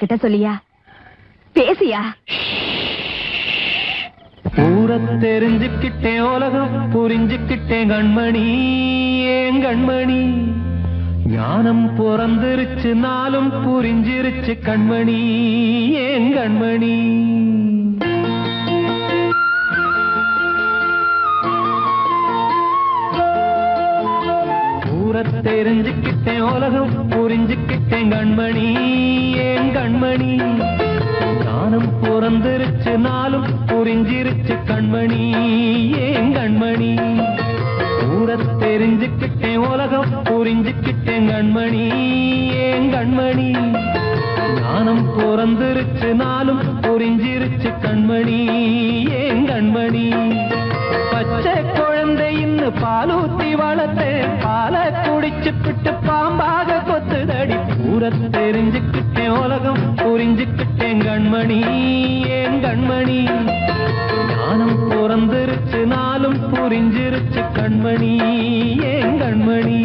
என்கிட்ட சொல்லியா? பேசியா? ஊரை தெரிஞ்சுக்கிட்டேன், உலகம் புரிஞ்சுக்கிட்டேன் கண்மணி, ஏன் கண்மணி. ஞானம் பிறந்திருச்சு, நாளும் புரிஞ்சிருச்சு கண்மணி, ஏன் கண்மணி. ஊரை தெரிஞ்சுக்கிட்டேன், உலகம் புரிஞ்சுக்கிட்டேன் கண்மணி, ஏன் கண்மணி. ஞானம் பிறந்திருச்சு, நாளும் புரிஞ்சிருச்சு கண்மணி, ஏன் கண்மணி. ஊரை தெரிஞ்சுக்கிட்டேன், உலகம் புரிஞ்சுக்கிட்டேன் கண்மணி, ஏன் கண்மணி. ஞானம் பிறந்திருச்சு, நாளும் புரிஞ்சிருச்சு கண்மணி, ஏன் கண்மணி. பச்சை குழந்தை இன்னும் பாலூத்தி வளர்த்தேன், பாலை குடிச்சுப்பிட்டு பாம்பாக கொத்துதடி. ஊரை தெரிஞ்சுக்கிட்டேன், உலகம் புரிஞ்சுக்கிட்டேன் கண்மணி, ஏன் கண்மணி. ஞானம் பிறந்திருச்சு, நாளும் புரிஞ்சிருச்சு கண்மணி, ஏன் கண்மணி.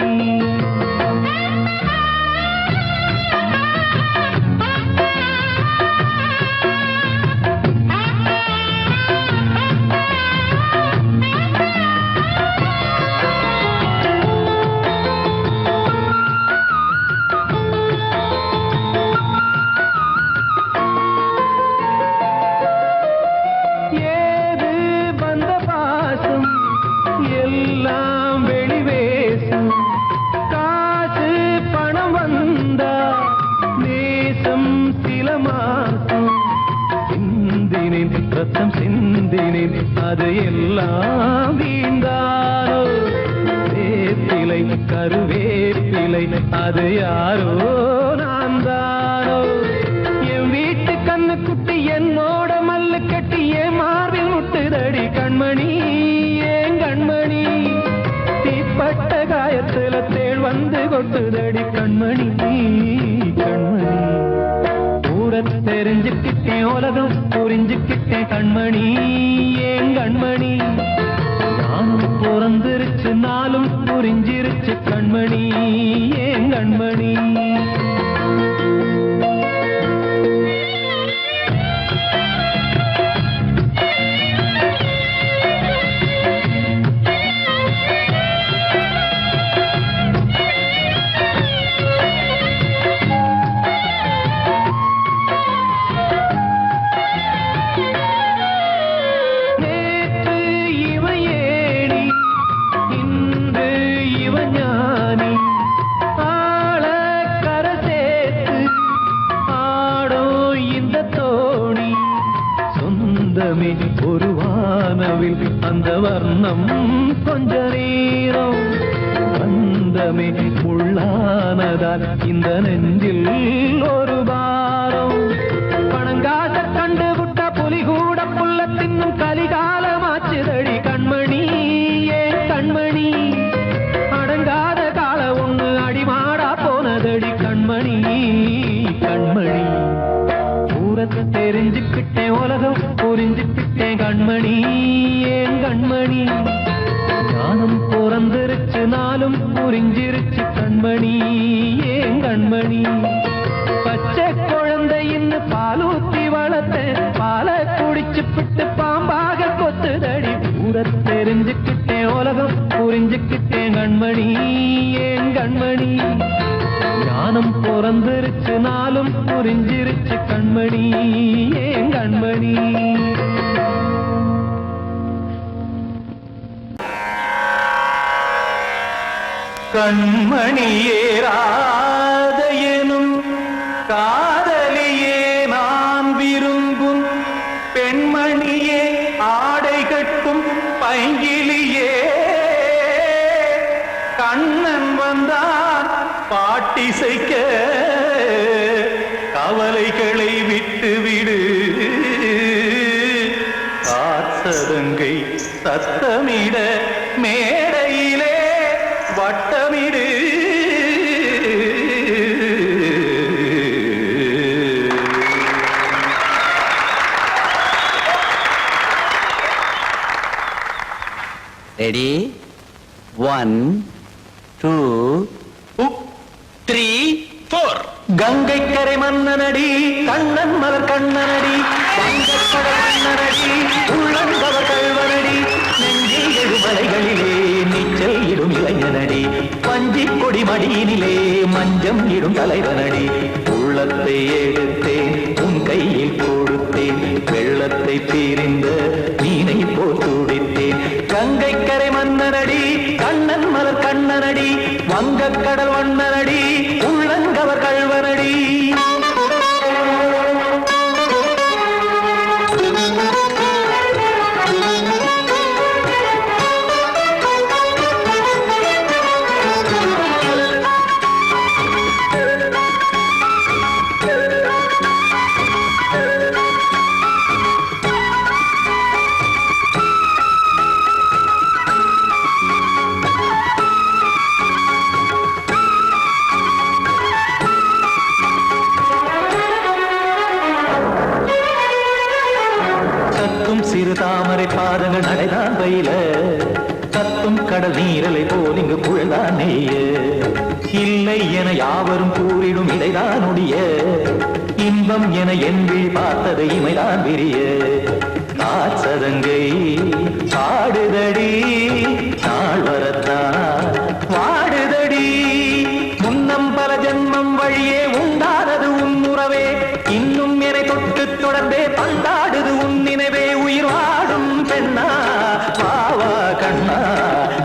ரத்தம் சிந்தினேன், அது எல்லாம் வீந்தாரோ. வேப்பிலை கருவேப்பிலை, அது யாரோ நான் தானோ. என் வீட்டு கண்ணு குட்டி என்னோட மல்லு கட்டி என் மார்பில் முட்டுதடி கண்மணி, ஏன் கண்மணி. தீப்பட்ட காயத்துல தேள் வந்து கொட்டுதடி கண்மணி, கண்மணி. ஊரை தெரிஞ்சுக்கிட்டேன், உலகம் புரிஞ்சுக்கிட்டேன் கண்மணி, ஏன் கண்மணி. ஞானம் பிறந்திருச்சு, நாளும் புரிஞ்சிருச்சு கண்மணி, ஏன் கண்மணி. ஒரு வானவில் அந்த வர்ணம் கொஞ்ச நேரம் வந்தமே உள்ளானதால் இந்த நெஞ்சில் ஒரு பாரம். பணங்காச கண்டு விட்ட புலி கூட புல்ல தின்னும் கலிகாலமாச்சுதடி கண்மணி, ஏன் கண்மணி. அடங்காத கால ஒண்ணு அடிமாடா போனதடி கண்மணி, கண்மணி. ஊரை தெரிஞ்சுக்கிட்டேன், உலகம் புரிஞ்சுக்கிட்டேன் கண்மணி, ஏன் கண்மணி. ஞானம் பிறந்திருச்சு, நாளும் புரிஞ்சிருச்சு கண்மணி, ஏன் கண்மணி. பச்சை குழந்தை இன்னும் பாலூத்தி வளர்த்தேன், பாலை குடிச்சுப்பிட்டு பாம்பாக கொத்துதடி. ஊரை தெரிஞ்சுக்கிட்டேன், உலகம் புரிஞ்சுக்கிட்டேன் கண்மணி, ஏன் கண்மணி. ஞானம் பிறந்திருச்சு, நாளும் புரிஞ்சிருச்சு கண்மணி, ஏன் கண்மணி. கண்மணியே ராத எனும் காதலியே நான் விரும்பும் பெண்மணியே, ஆடை கட்டும் பைங்கிலியே. கண்ணன் வந்தான் பாட்டிசைக்க, கவலைகளை விட்டுவிடு. காத்ததங்கை சத்தமிட மேடையிலே வட்டமிடு. ரெடி? 1 2 3 4. கங்கை கரை மன்னனடி கண்ணன் மலர் கண்ணனடி வங்கக்கடல் மன்னனடி உள்ளங்கவர் கல்வனடி நெஞ்சில் எழுமலைகளிலே நீச்சல் இடும் இளைஞனடி பஞ்சி கொடி மடியினிலே மஞ்சம் இடும் தலைவனடி உள்ளத்தை எடுத்தேன் உன் கையில் கொடுத்தேன் வெள்ளத்தை தீரிந்த மீனை போல் துடித்தேன் கங்கை கரை மன்னனடி கண்ணன் மலர் கண்ணனடி வங்கக்கடல் வண்ணனடி உள்ளங்கவர் கல்வனடி சிறு தாமரை பாதங்கள் நடைதான் பயில கத்தும் கடல் நீரலை போல் இங்கு புழல்தான் நெய்ய இல்லை என யாவரும் கூறிடும் இடைதான் ஒடிய இன்பம் என என் விழி பார்த்தது இமைதான் விரிய காற்சதங்கை பாடுதடி நாள் வரத்தான் வாடுதடி முன்னம் பல ஜென்மம் வழியே உண்டானது உன் உறவே இன்னும் என்னை தொட்டு தொடர்ந்தே பந்தாடுது உன் நினைவே உயிர் வாடும் பெண்ணா வாவா கண்ணா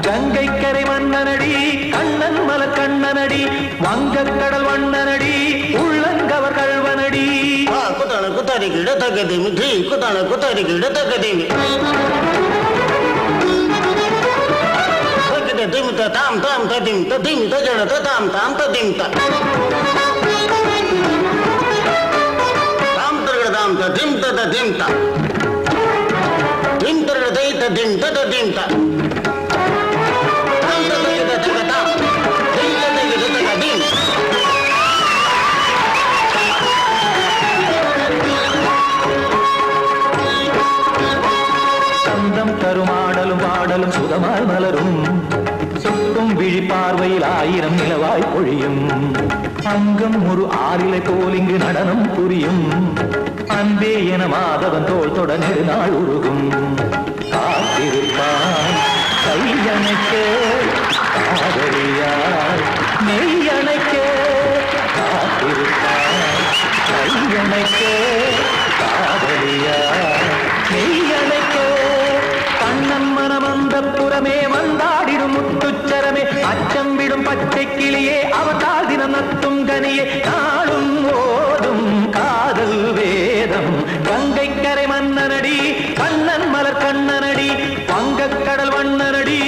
கங்கை கரை மன்னனடி கண்ணன் மலர் கண்ணனடி வங்கக்கடல் வண்ணனடி உள்ளங்கவர் கல்வனடி குத்தான குத்தாரி கிட தகதிமி தி குத்தான குத்தாரி கிட தகதிமி தகத திமித தாம் தாம் ததிம் ததிம் தஜட தாம் தாம் ததிம் த தாம் தரகதாம் ததிம் ததிம் த திம் தரகதை ததிம் ததிம் த தாம் தரகத தகதாம் திம் தரகத தகதிம் சந்தம் கருமாடலும் பாடலும் சுகமாய் மலரும் சுட்டும் விழி பார்வையில் ஆயிரம் நிலவாய் பொழியும் அங்கம் ஒரு ஆறிலை போல் இங்கு நடனம் புரியும் அன்பே என மாதவன் தோல் தொட நெடுநாள் உருகும் காத்திருப்பான் கையணைக்க காதலியார் மெய்யணைக்க காத்திருப்பான் கையணைக்க காதலியார் மெய்யணைக்க கண்ணன் மனமந்த புறமே வந்தாடிடும் முத்துச்சரமே அச்சம் விடும் பச்சை கிளியே அவதால் தினம் நத்தும் கனியே நாளும் ஓடும் காதல் வேதம் கங்கை கரை மன்னனடி கண்ணன் மலர் கண்ணனடி வங்கக்கடல் வண்ணனடி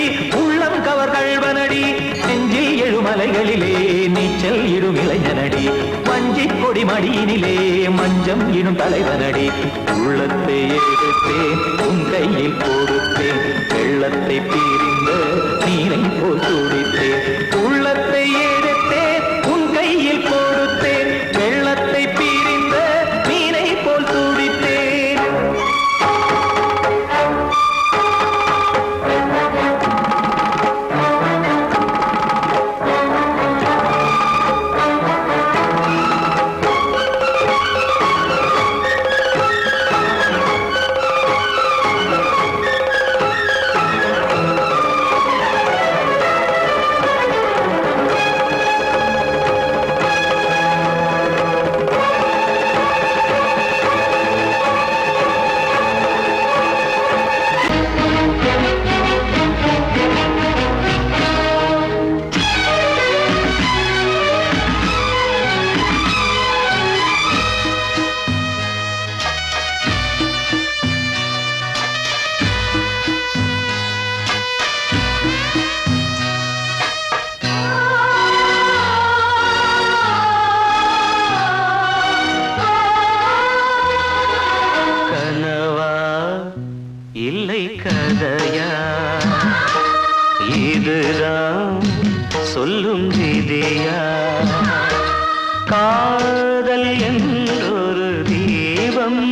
உள்ளம் கவர் கல்வனடி நெஞ்சில் எழுமலைகளிலே நீச்சல் இடும் இளைஞனடி வஞ்சி கொடி மடியினிலே மஞ்சம் இடும் தலைவனடி உள்ளத்தை எடுத்தேன் உன் கையில் கொடுத்தேன் வெள்ளத்தை பீரிந்த நீரை போல் துடித்தேன் உள்ளத்தை எடுத்தேன் உன் கையில் கொடுத்தேன் வெள்ளத்தை பீரிந்த நீரை போல் துடித்தேன் இல்லை கதையா இதுதான் சொல்லும் விதியா காதல் என்றொரு தீபம்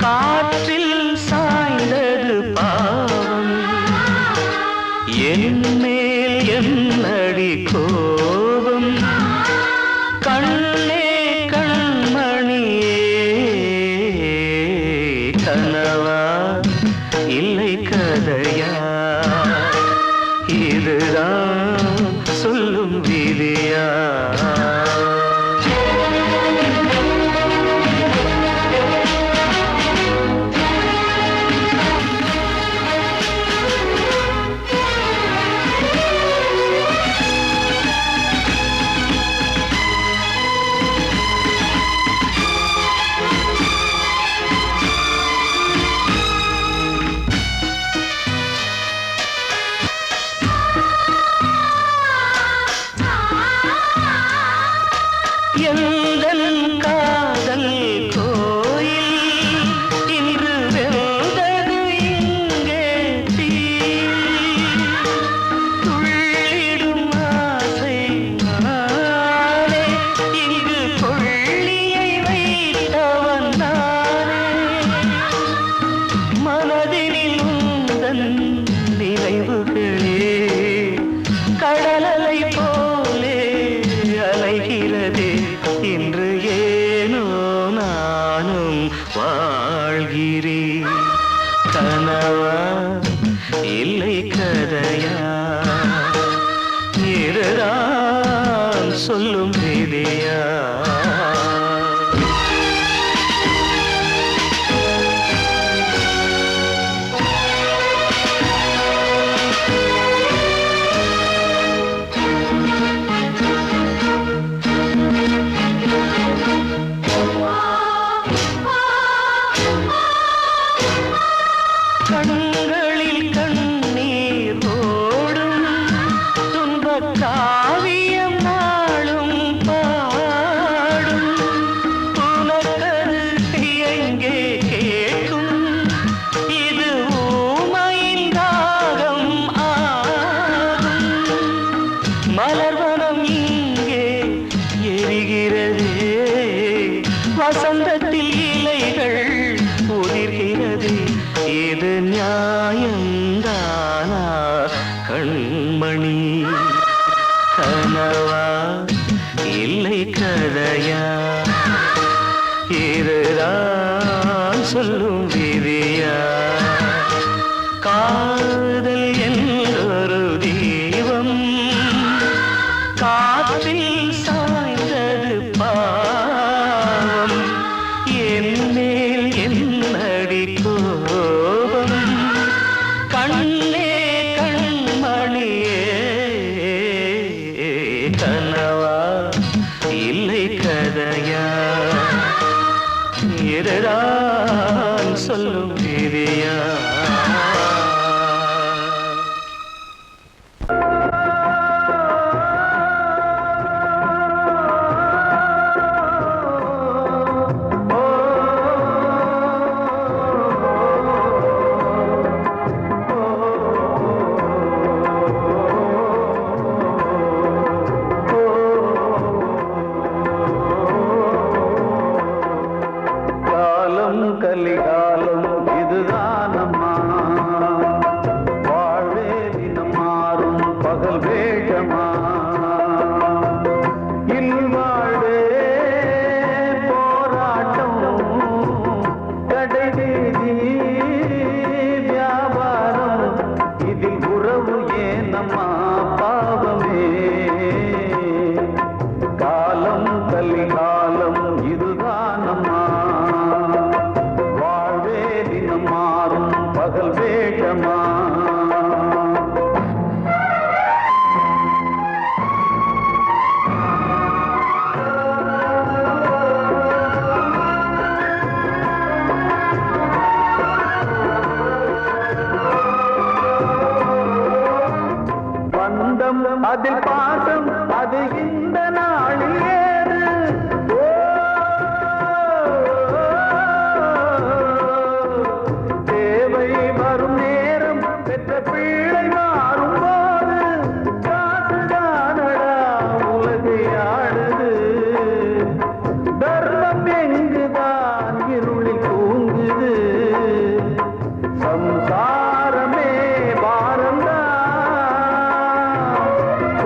காற்றில் சாய்ந்தது பாவம் என் மேல் என்னடி கோபம் கண் இதுதான் சொல்லும் விதியா?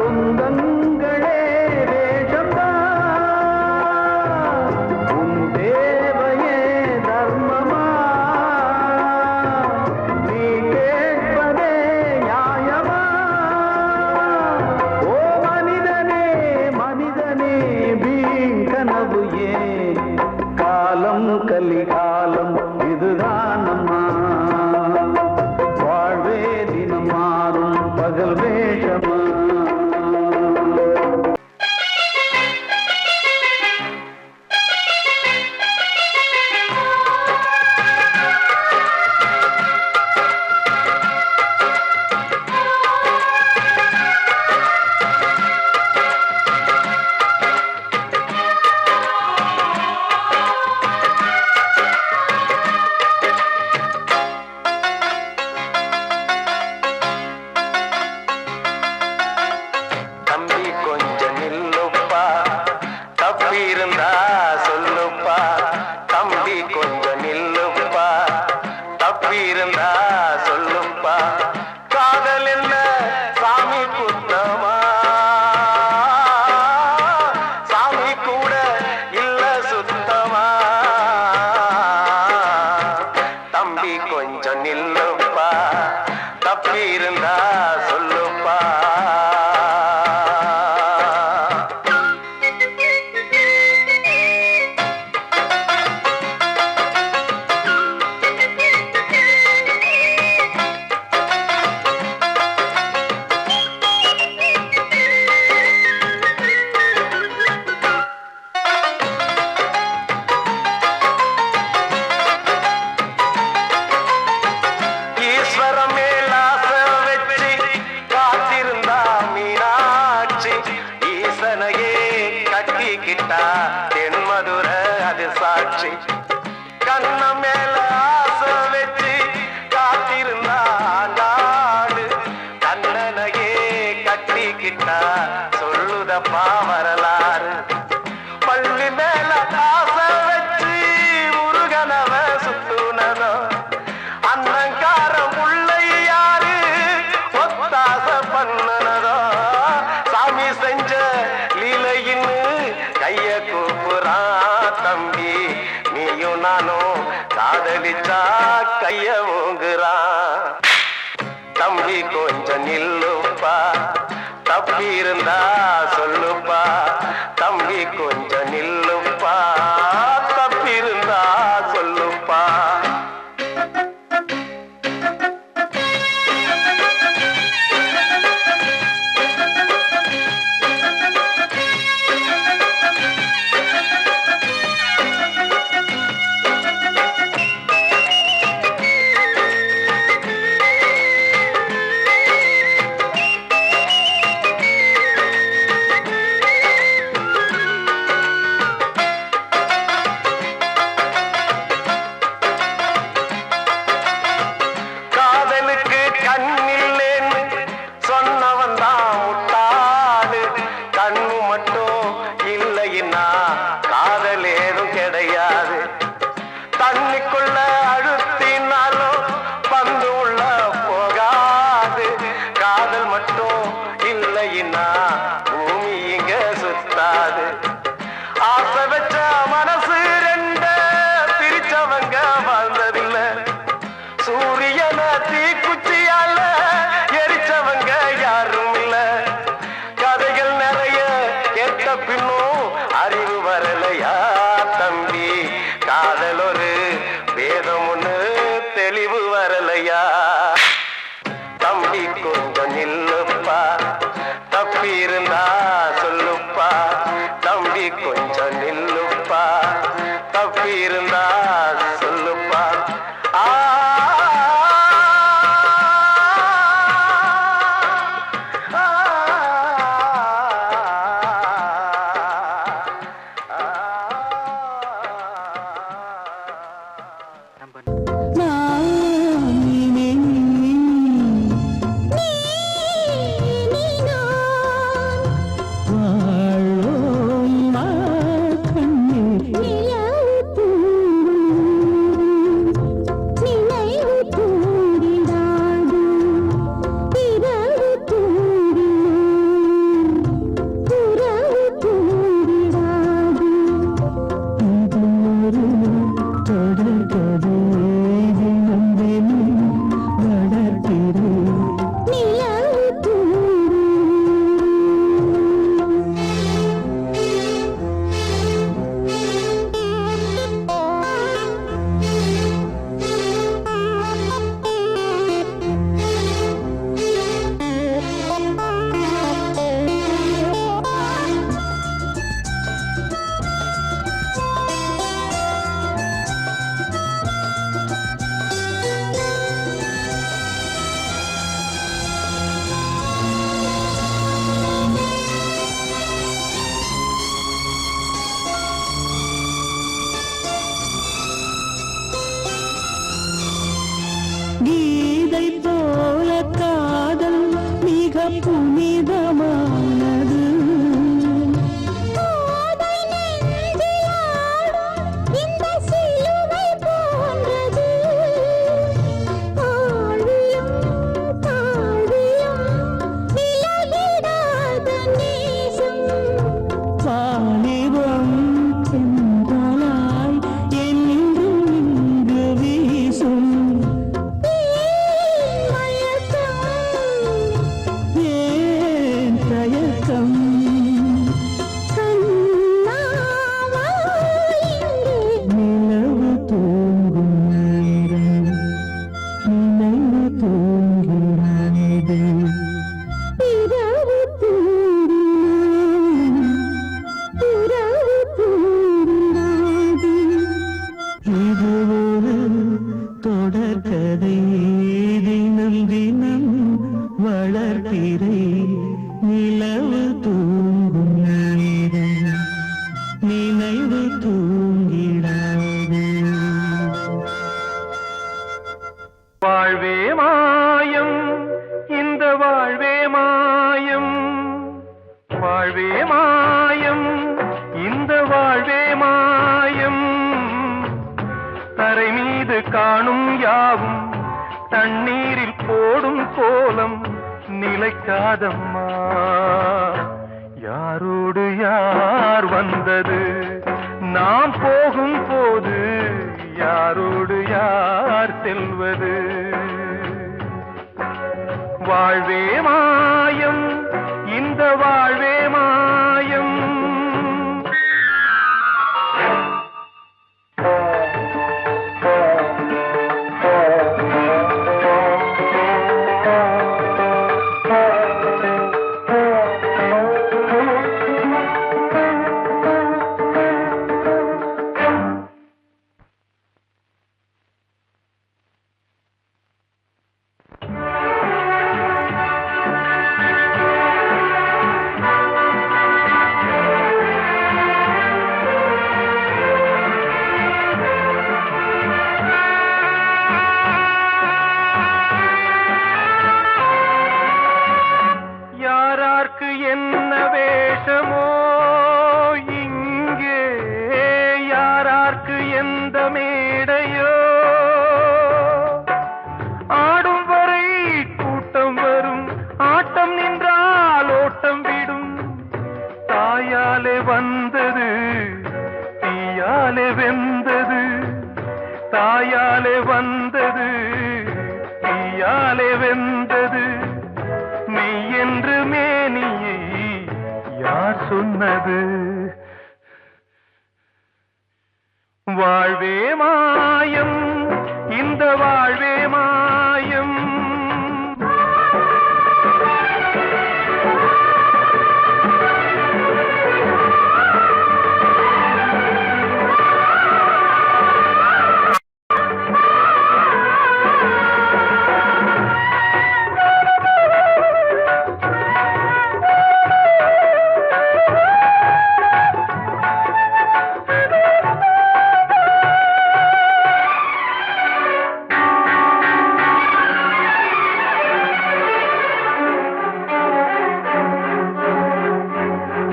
சொந்தங்களே காதல் வேஷமா சொல்லுதப்பா வரலாறு பள்ளி மேல ஆசை வச்சு முருகனவ சுத்துனதோ அன்னங்காரம் உள்ள யாரு ஒத்தாச பண்ணுனதோ சாமி செஞ்ச லீலையின்னு கைய கூப்புறான் தம்பி நீயும் நானும் காதலிச்சா கைய ஓங்குறான் தம்பி கொஞ்சம் நில்லுப்பா தப்பி இருந்தா சொல்லுப்பா தம்பி கொஞ்சம் நில்லுப்பா தப்பி இருந்தா சொல்லுப்பா கொஞ்சம் நில்லுப்பா தப்பி இருந்தா சொல்லுப்பா நீ மிதமானது வாலிபம் சென்றலாய் என்றும் இங்கு வீசும் ஏன் தயக்கம் நிலவு தூங்கும் நேரம் நினைவு தூங்கிறது இது ஒரு தொடர்கதை தினம் தினம் வளர்பிறை நிலவு தூங்கும் நேரம் நினைவு தூங்கிடாது வாழ்வே மாயம் இந்த வாழ்வே மாயம் வாழ்வே மாயம் இந்த வாழ்வே மாயம் தரை மீது காணும் யாவும் தண்ணீரில் போடும் கோலம் நிலைக்காதம்மா யாரோடு யார் வந்தது நாம் போகும் போது யாரோடு யார் செல்வது வாழ்வே மாயம் இந்த வாழ்வே மாயம் யாரார்க்கு என்ன வேஷமோ இங்கே யாரார்க்கு எந்த மேடையோ ஆடும் வரை கூட்டம் வரும் ஆட்டம் நின்றால் ஓட்டம் விடும் தாயாலே வந்தது தீயாலே வெந்தது தாயாலே வந்தது தீயாலே வெந்தது மெய் என்று மேனியை யார் சொன்னது வாழ்வே மாயம் இந்த வாழ்வே மாயம்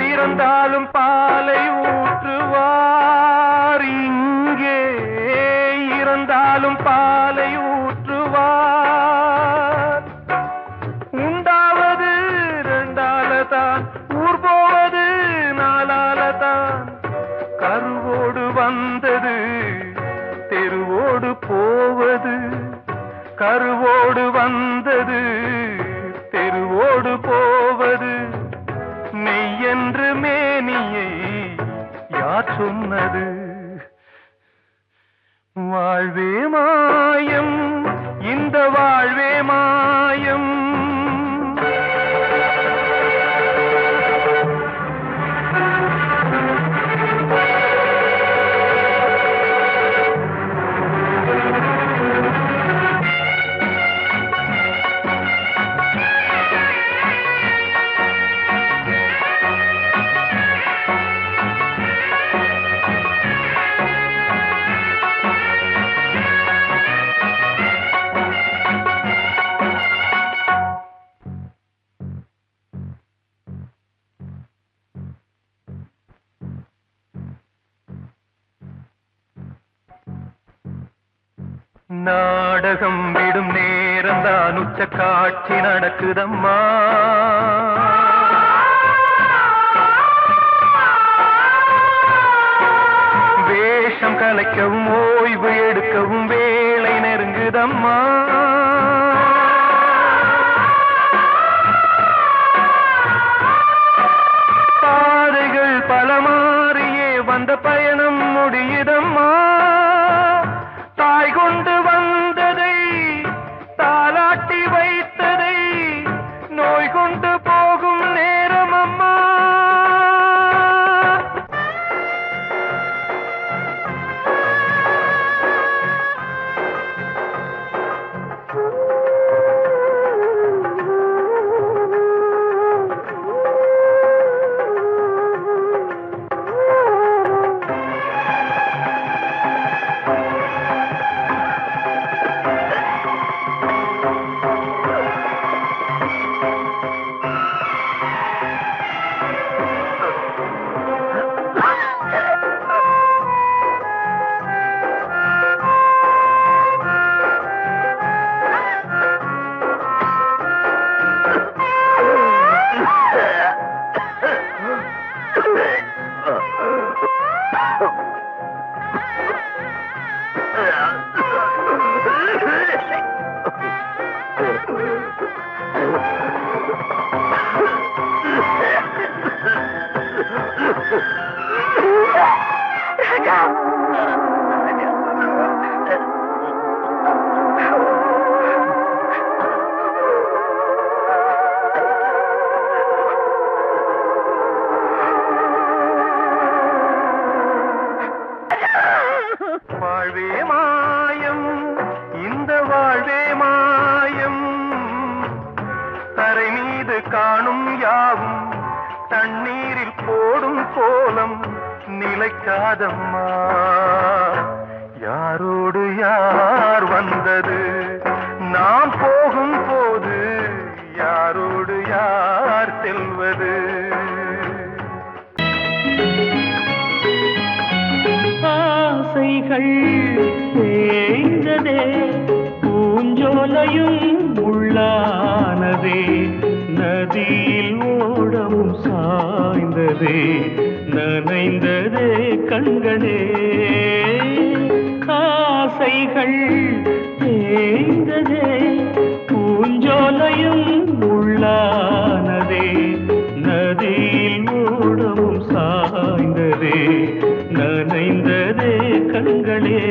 இறந்தாலும் பாலை ஊற்றுவார் இங்கே இறந்தாலும் பாலை ஊற்றுவார் உண்டாவது ரெண்டாலதான் ஊர் போவது நாலாலதான் கருவோடு வந்தது தெருவோடு போவது கருவோடு வந்தது தெருவோடு போவது மெய் என்று மேனியை யார் சொன்னது வாழ்வே மாயம் இந்த வாழ்வே மாயம் நாடகம் விடும் நேரம் தான் உச்ச காட்சி நடக்குதம்மா. வேஷம் கலைக்கவும் ஓய்வு எடுக்கவும் வேளை நெருங்குதம்மா. பாதைகள் பல மாறியே வந்த பயணம் முடியுதம்மா. தாய் கொண்டு வந்ததை தாலாட்டி வைத்ததை நோய் கொண்டு போகும் நேரம் அம்மா. வாழ்வே மாயம், இந்த வாழ்வே மாயம், தரை மீது காணும் யாவும் தண்ணீரில் போடும் கோலம் நிலைக்காதம்மா. யாரோடு யார் வந்தது நாம் போகும் போது, யாரோடு யார் செல்வது? ஆசைகள் தேய்ந்ததே, பூஞ்சோலையும் உள்ளானதே, நதியில் ஓடவும் சாய்ந்ததே, நனைந்ததே கண்களே. ஆசைகள் தேய்ந்ததே, பூஞ்சோலையும் உள்ளானதே, நதியில் ஓடவும் சாய்ந்ததே, நனைந்ததே கண்களே.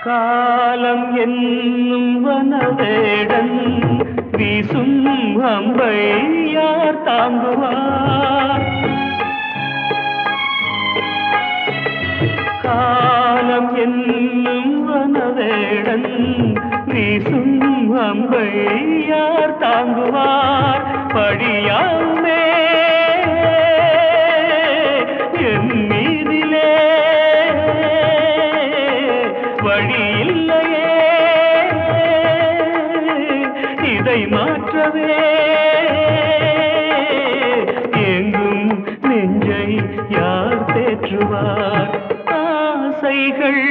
காலம் என்னும் வனவேடன் வீசும் அம்பை யார் தாங்குவார்? காலம் என்னும் வனவேடன் வீசும் அம்பை யார் தாங்குவார்? படியாமே என் மீதிலே வழி இல்லையே, இதை மாற்றவே எங்கும் நெஞ்சை யார் தேற்றுவார்? ஆசைகள்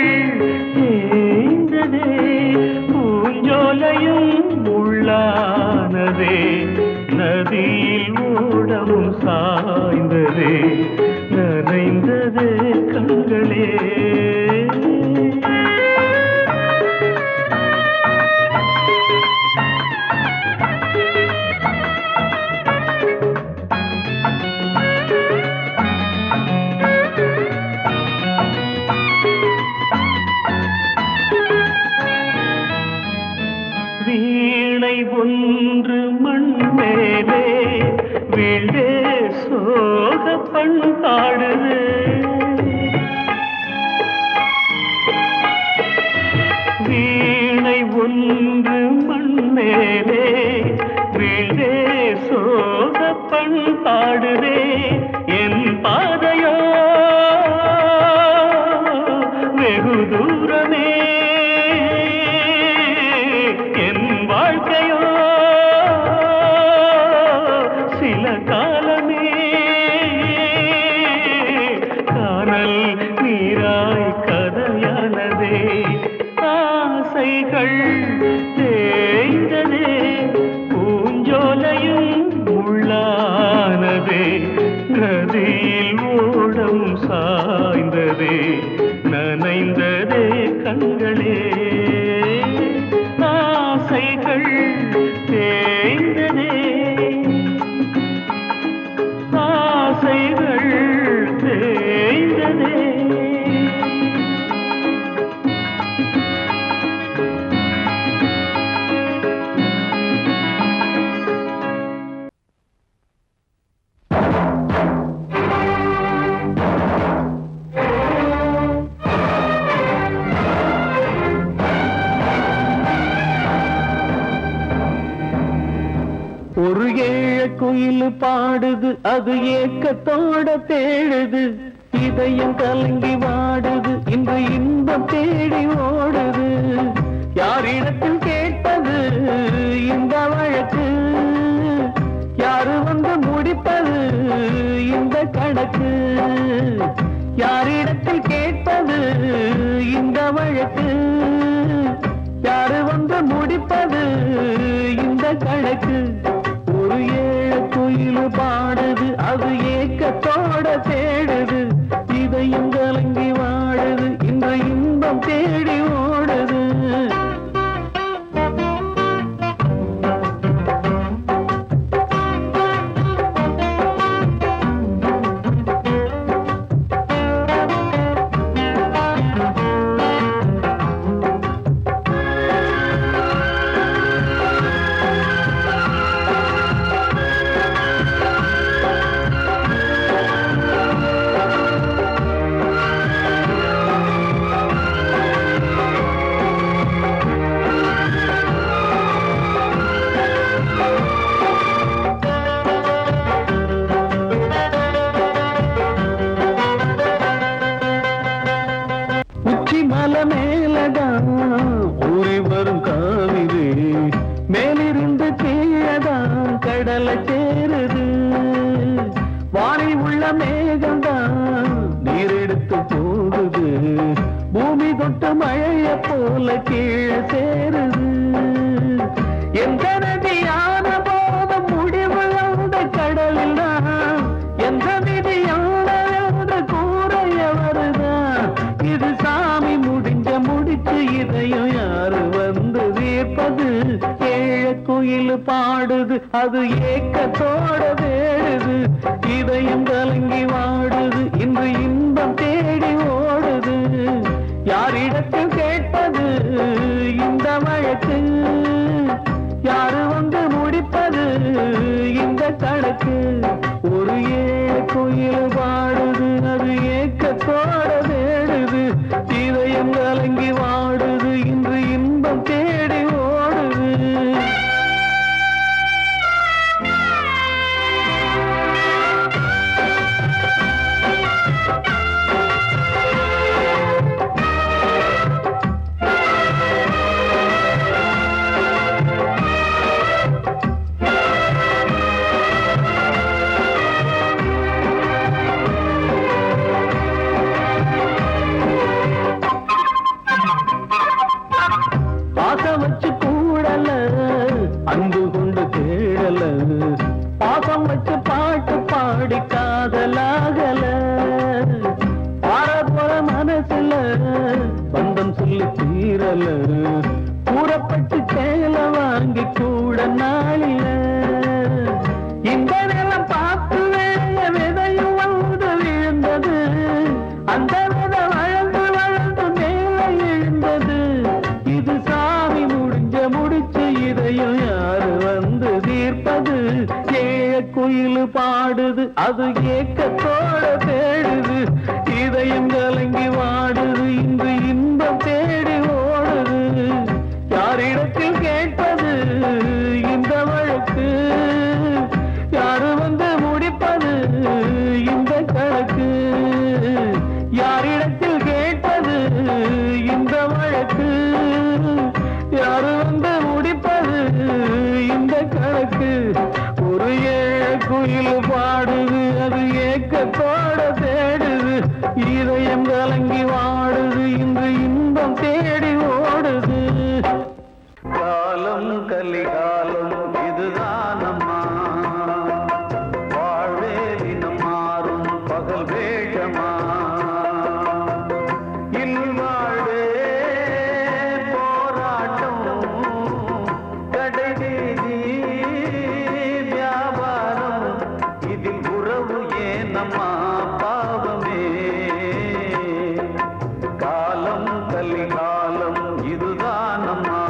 தேய்ந்ததே, பூஞ்சோலையும் உள்ளானதே, நதியில் ஓடவும் சாய்ந்ததே, நனைந்ததே கண்களே. வீணை ஒன்று மண் மேலே வீழ்ந்தே சோக பண்பாடுது, காணல் நீராய் கதையானதே ஆசைகள் தேய்ந்ததே பூஞ்சோலையும் உள்ளானதே நதியில் ஓடம் சாய்ந்ததே நனைந்ததே கண்களே ஆசைகள் தேய்ந்ததே ஆசைகள் தேய்ந்ததே ஒரு ஏழ குயில் பாடுது அது ஏக்கத்தோட தேடுது இதயம் கலங்கி வாடுது இன்று இன்பம் தேடி ஓடுது யாரிடத்தில் கேட்டது இந்த வழக்கு யாரு வந்து முடிப்பது இந்த கணக்கு யாரிடத்தில் கேட்டது இந்த வழக்கு யாரு வந்து முடிப்பது இந்த கணக்கு ஒரு ஏழ குயில் பாடுது அது ஏக்கத்தோட தேடுது இதயம் கலங்கி வாடுது இந்த இன்பம் தேடி ஓடுது மலை மேலதான் ஊறி வரும் காவிரி மேலிருந்து கீழதான் கடலை சேருது வானில் உள்ள மேகம்தான் நீரெடுத்து போகுது பூமி தொட்டு மழைய போல கீழே சேருது எந்த நதியான போதும் முடிவு அந்த கடலில் தான் எந்த விதியான கூறைய வருதான் இது சாமி முடிச்சு இதையும் யாரு வந்து தீர்ப்பது ஏழ குயில் பாடுது அது ஏக்கத்தோட வேடுது இதயம் கலங்கி வாடுது இன்று இன்பம் தேடி ஓடுது யாரிடத்தில் கேட்பது இந்த வழக்கு யாரு வந்து முடிப்பது இந்த கணக்கு ஒரு ஏழ குயில் பாடுது அது ஏக்கத்தோட வேடுது இதயம் கலங்கி வாடுது இன்று இன்பம் தேடி ஓடுது பாசம் வச்சு கூடல அன்பு கொண்டு தேடல பாசம் வச்சு பாட்டு பாடி காதலாகல பார போற மனசுல பந்தம் சொல்லி தீரல கூறப்பட்டு சேல வாங்கி கூட நாளில இந்த நிலம் பார்த்து வேலைய விதையும் வந்து விழுந்தது அந்த விதை வளர்ந்து வளர்ந்து மேலே எழுந்தது இது சாமி முடிச்சு இதையும் யாரு வந்து தீர்ப்பது ஏழ குயில் பாடுது அது ஏக்கத்தோட தேடுது இதயம் கலங்கி வாடுது இன்று இன்பம் தேடி ஓடுது யாரிடத்தில் கேட்பது இந்த வழக்கு யாரு வந்து முடிப்பது இந்த கணக்கு யாரிடத்தில் கேட்பது இந்த வழக்கு யாரு வந்து முடிப்பது இந்த கணக்கு ஒரு ஏழ குயில் பாடுது அது ஏக்கத்தோட தேடுது இதயம் கலங்கி வாடுது இன்று இன்பம் தேடி ஓடுது காலம் கலிகாலம் இதுதான் அம்மா வாழ்வே தினம் மாறும் பகல் வேஷமா இல்வாழ்வே போராட்டம் கடைதீதி வியாபாரம் இதில் உறவு ஏனம்மா பாவமே காலம் கலிகாலம் இதுதான் அம்மா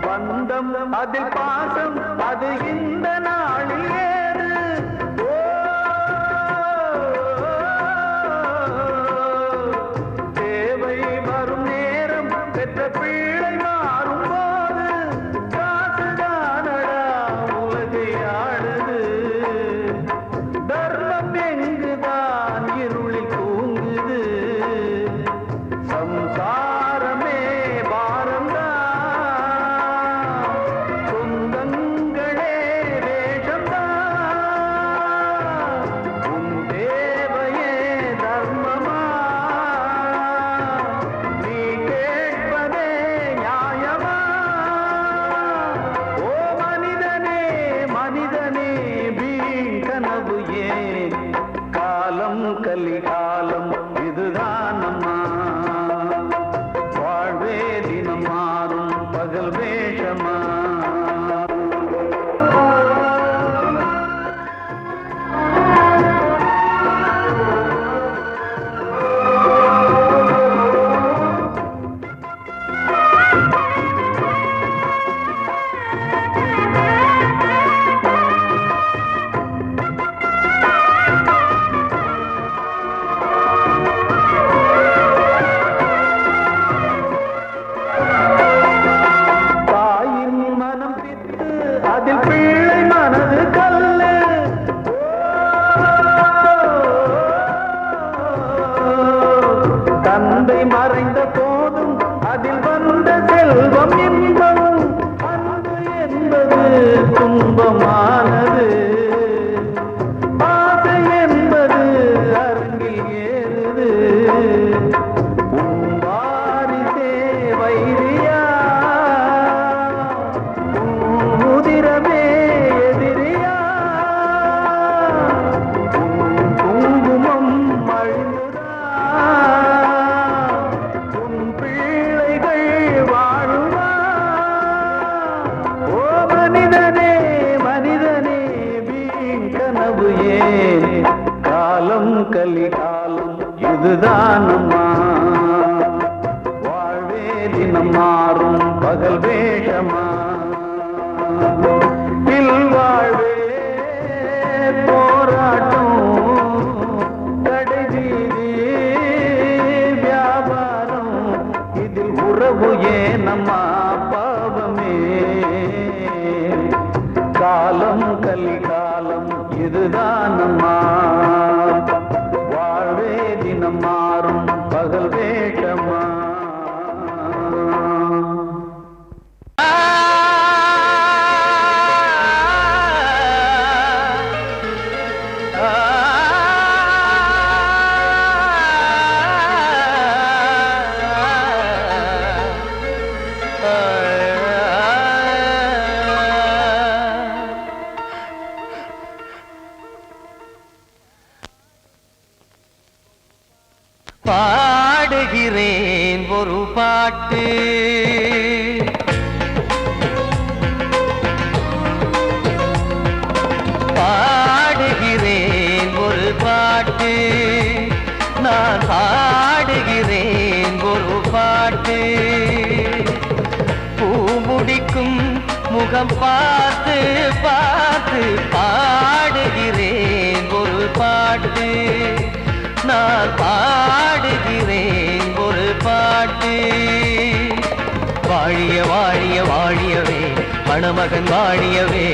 பந்தம் அதில் பாசம் அது இந்த நாளில் ஏது தேவை வரும் நேரம் பெற்ற பிள்ளை மாறும் போது காசுதானடா உலகை ஆடுது தர்மம் எங்குதான் இருளில் தூங்குது சம்சாரமே பாரம்தான் சொந்தங்களே வேஷம்தான் உன் தேவையே தர்மமா நீ கேட்பதே நியாயமா ஓ மனிதனே மனிதனே வீண் கனவு ஏன் காலம் கலிகாலம் இதுதான் அம்மா வாழ்வே தினம் மாறும் பகல் வேஷமா தாயின் மனம் பித்து அதில் பிள்ளை மனது கல்லு தந்தை மறைந்த போதும் அதில் வந்த செல்வம் இன்பம் அன்பு என்பது துன்பமானது ஆசை என்பது அரங்கில் ஏறுது உன் வாரிசே வைரியா உன் உதிரமே எதிரியா உன் குங்குமம் அழிந்துதா உன் பிள்ளைகள் வாழுமா ஓ மனிதனே மனிதனே வீண் கனவு ஏன் காலம் கலிகாலம் இதுதான் அம்மா வாழ்வே தினம் மாறும் பகல் வேஷமா இல்வாழ்வே போராட்டம் கடைதீதி வியாபாரம் இதில் உறவு ஏனம்மா பாவமே காலம் கலிகாலம் இதுதான் அம்மா வாழ்வே தினம் மாறும் பகல் வேஷமா பாடுகிறேன் ஒரு பாட்டு பாடுகிறேன் ஒரு பாட்டு நான் பாடுகிறேன் ஒரு பாட்டு பூமுடிக்கும் முகம் பார்த்து பார்த்து பாடுகிறேன் மணமகன் வாழியவே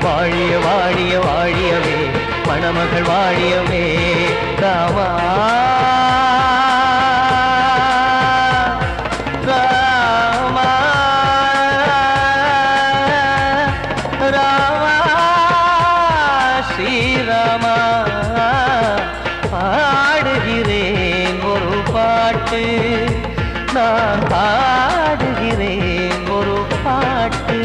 வாழிய வாழிய வாழியவே மணமகள் வாழியவே ராமா ராமா ராமா ஸ்ரீராமா பாடுகிறேன் ஒரு பாட்டு நான் பாடுகிறேன் ஒரு பாட்டு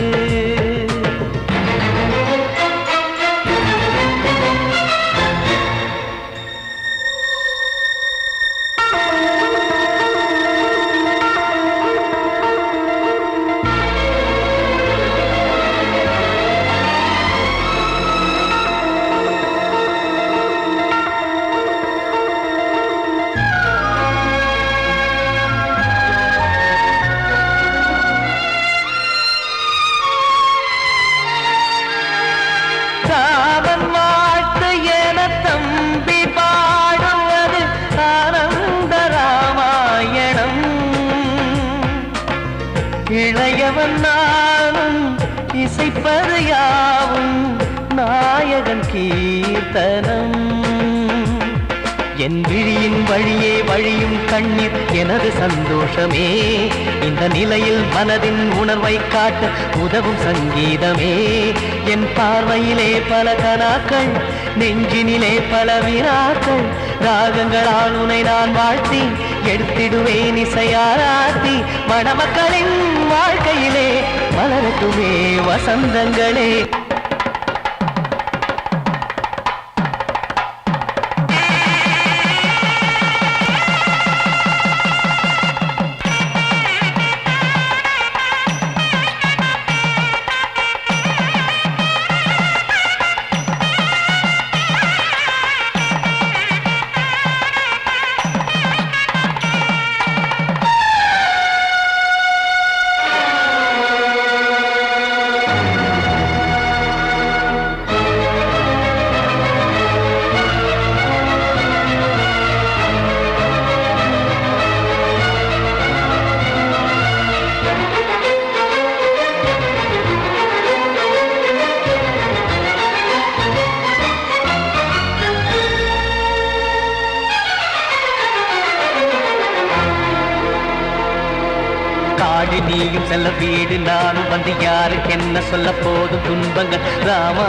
ராமன் வாழ்த்து என தம்பி பாடுவது ஆனந்த ராமாயணம் இளையவன் நானும் இசைப்பது யாவும் நாயகன் கீர்த்தனம் என் விழியின் வழியே வழியும் கண்ணீர் எனது சந்தோஷமே இந்த நிலையில் மனதின் உணர்வை காட்ட உதவும் சங்கீதமே என் பார்வையிலே பல கனாக்கள் நெஞ்சினிலே பல வினாக்கள் ராகங்களால் உனை நான் வாழ்த்தி எடுத்திடுவேன் இசையாராத்தி மணமக்களின் வாழ்க்கையிலே மலரட்டுமே வசந்தங்களே காடு நீயும் செல்ல வீடு நானும் வந்து யாருக்கு என்ன சொல்ல போதும் துன்பங்கள் ராமா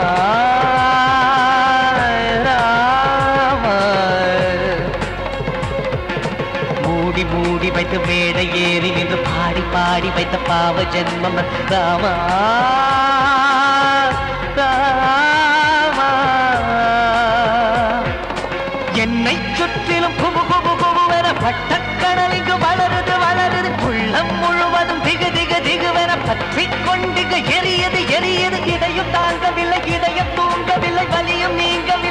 ராமா மூடி மூடி வைத்து மேடை ஏறி நின்று பாடி பாடி வைத்த பாவ ஜென்மம் ராமா ராமா என்னை சுற்றிலும் குபு குபு குபுவென பட்டக்கடல் இங்கு வளருது வளருது உள்ளம் முழுவதும் திகு திகு திகுவென பற்றி கொண்டிக எரியது எரியது இதையும் தாங்கவில்லை இதயம் தூங்கவில்லை வலியும் நீங்கவில்லை